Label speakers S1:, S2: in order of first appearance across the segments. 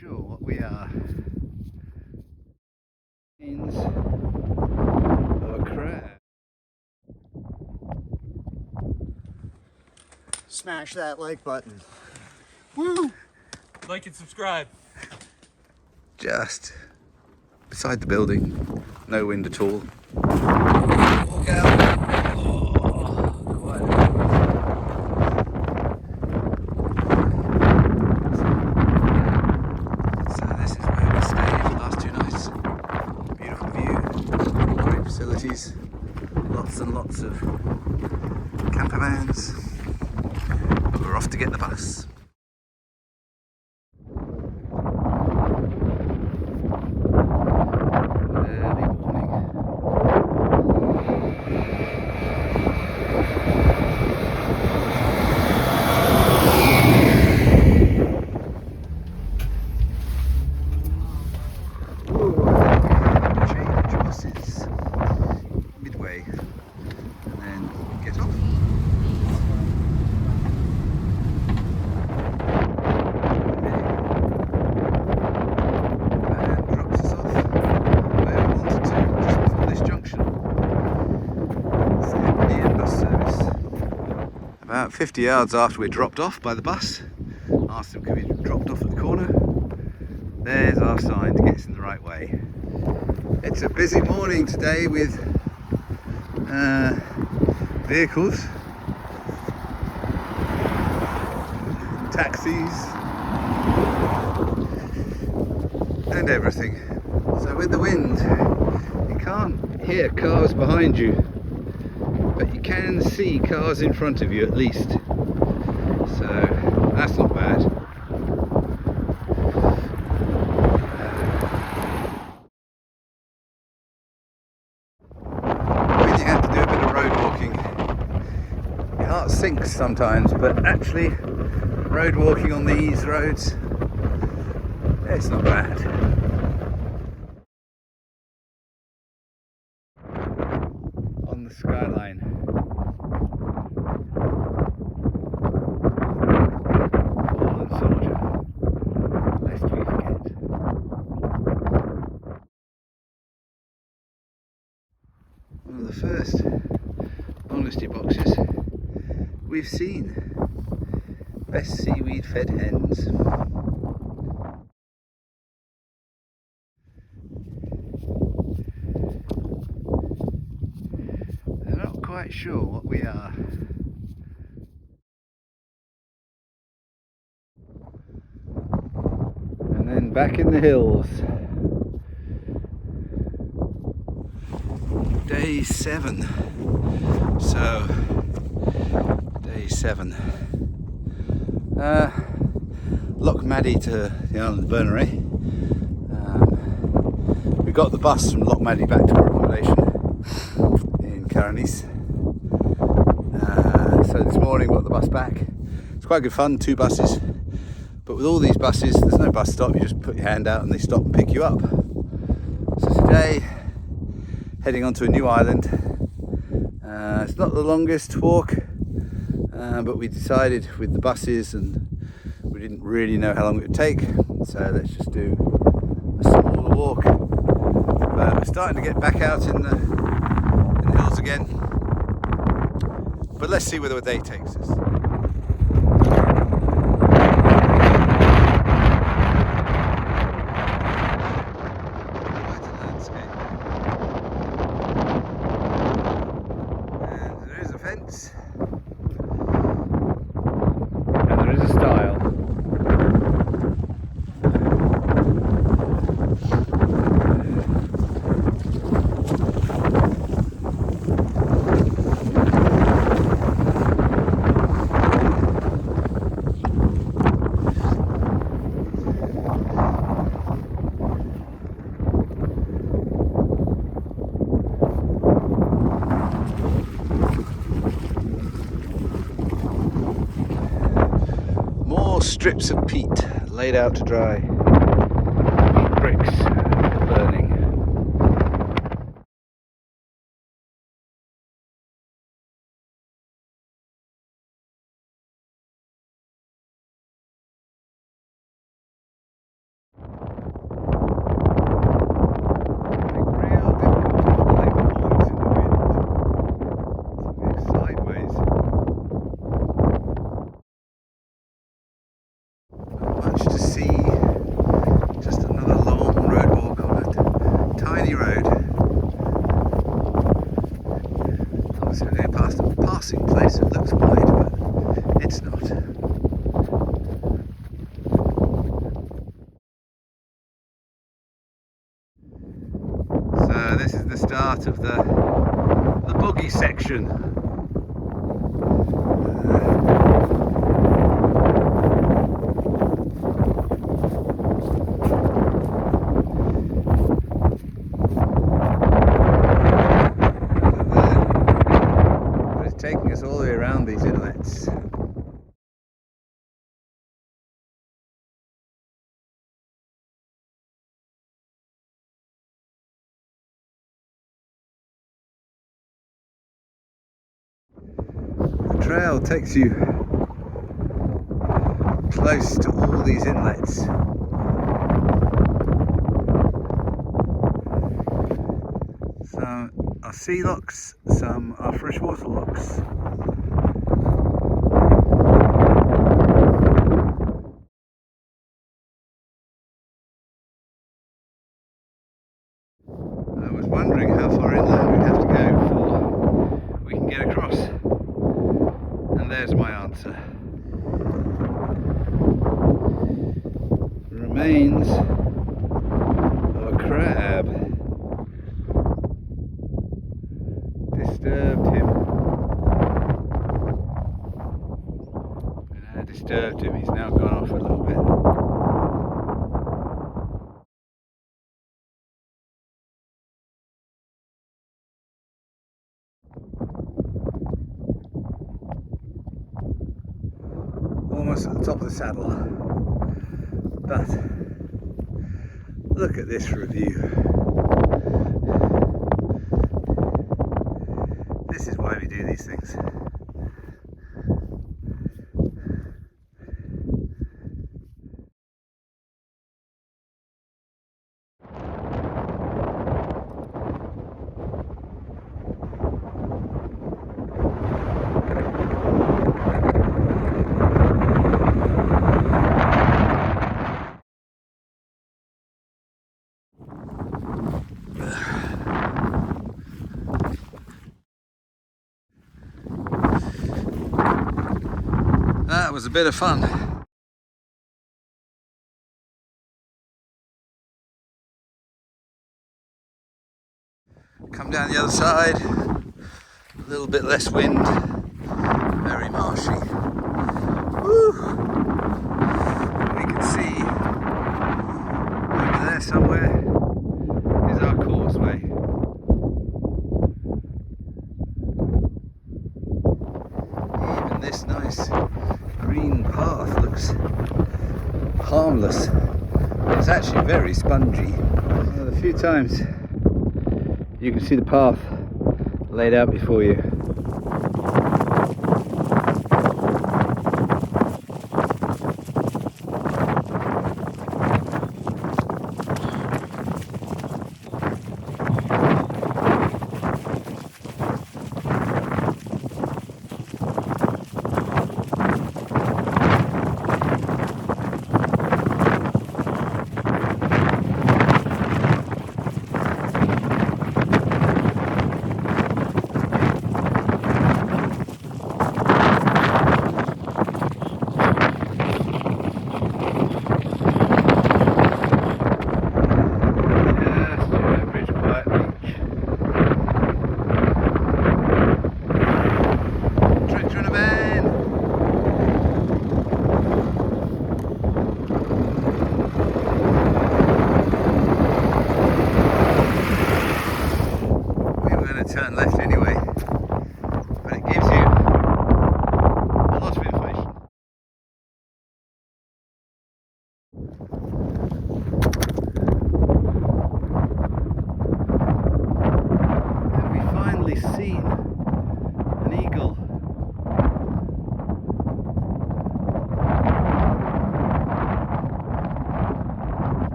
S1: sure what we are. Means of a crab. Smash that like button. Woo!
S2: Like and subscribe.
S1: Just beside the building, no wind at all. Walk out. Oh, quite a bit. So this is where we stayed the last 2 nights. Beautiful view, great facilities, lots and lots of camper vans. But we're off to get the bus. About 50 yards after we're dropped off by the bus, asked them could we dropped off at the corner. There's our sign to get us in the right way. It's a busy morning today with vehicles, taxis and everything. So with the wind you can't hear cars behind you, but you can see cars in front of you at least, so that's not bad. When you have to do a bit of road walking, your heart sinks sometimes, but actually road walking on these roads, it's not bad. On the skyline. Fallen soldier, lest we forget. One of the first honesty boxes we've seen. Best seaweed fed hens. They're not quite sure what we are. And then back in the hills. Day 7. So, day 7. Lochmaddy to the island of Berneray. We got the bus from Lochmaddy back to our accommodation in Carinish. So this morning we got the bus back. It's quite good fun, 2 buses. But with all these buses, there's no bus stop, you just put your hand out and they stop and pick you up. So today, heading onto a new island. It's not the longest walk, but we decided with the buses and we didn't really know how long it would take, so let's just do a smaller walk. But we're starting to get back out in the hills again, but let's see where the day takes us. Strips of peat laid out to dry. Peat bricks burning. start of the buggy section. But it's taking us all the way around these inlets. The trail takes you close to all these inlets. Some are sea lochs, some are freshwater lochs. I was wondering how far inland we'd have to go before we can get across. And there's my answer. Remains of a crab. Disturbed him. And I disturbed him. He's now gone off a little bit. Almost at the top of the saddle, but look at this review. This is why we do these things. That was a bit of fun. Come down the other side, a little bit less wind, very marshy. Woo! We can see over there somewhere is our causeway. Even this nice green path looks harmless. It's actually very spongy. Well, a few times you can see the path laid out before you.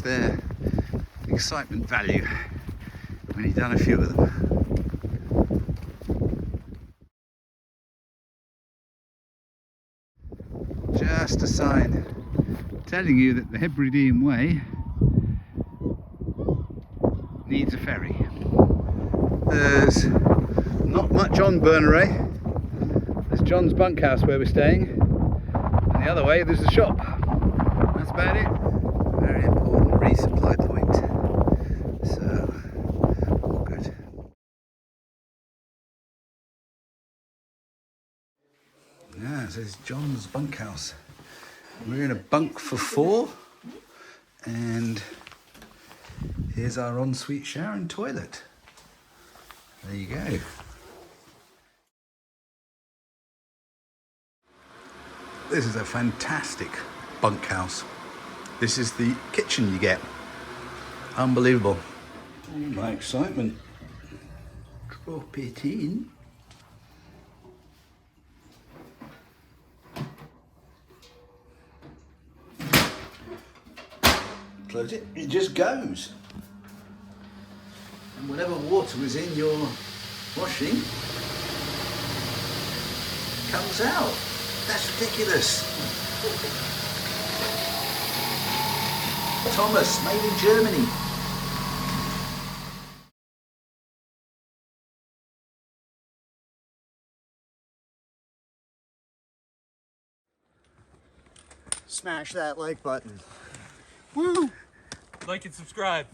S1: their excitement value when you've done a few of them. Just a sign telling you that the Hebridean Way needs a ferry. There's not much on Berneray. There's John's bunkhouse where we're staying, and the other way there's the shop. That's about it. Very important resupply point. So, all good. Yeah, so it's John's bunkhouse. We're in a bunk for 4, and here's our ensuite shower and toilet. There you go. This is a fantastic bunkhouse. This is the kitchen you get. Unbelievable. Oh, my excitement. Drop it in. Close it, it just goes. And whatever water was in your washing comes out. That's ridiculous. Thomas, made in Germany.
S3: Smash that like button. Woo!
S2: Like and subscribe.